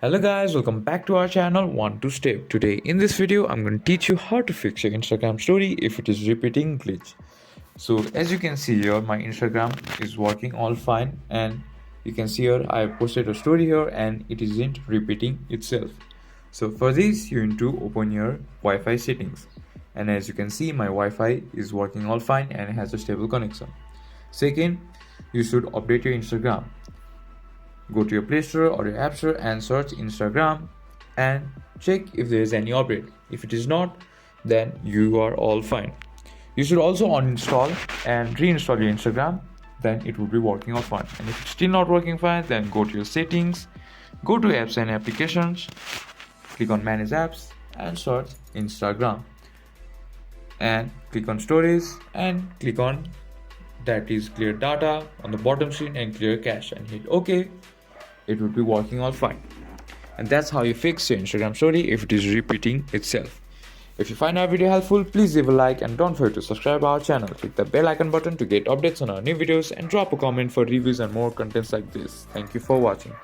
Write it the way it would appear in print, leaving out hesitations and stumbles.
Hello guys, welcome back to our channel One to Step. Today in this video I'm going to teach you how to fix your Instagram story if it is repeating glitch. So as you can see here, my Instagram is working all fine, and you can see here I posted a story here and it isn't repeating itself. So for this you need to open your Wi-Fi settings, and as you can see my Wi-Fi is working all fine and has a stable connection. Second, you should update your Instagram. Go to your Play Store or your App Store and search Instagram and check if there is any update. If it is not, then you are all fine. You should also uninstall and reinstall your Instagram, then it will be working all fine. And if it's still not working fine, then go to your settings, go to apps and applications, click on manage apps and search Instagram, and click on stories and click on that is clear data on the bottom screen and clear cache and hit OK. It will be working all fine. And that's how you fix your Instagram story if it is repeating itself. If you find our video helpful, please leave a like and don't forget to subscribe our channel. Click the bell icon button to get updates on our new videos and drop a comment for reviews and more contents like this. Thank you for watching.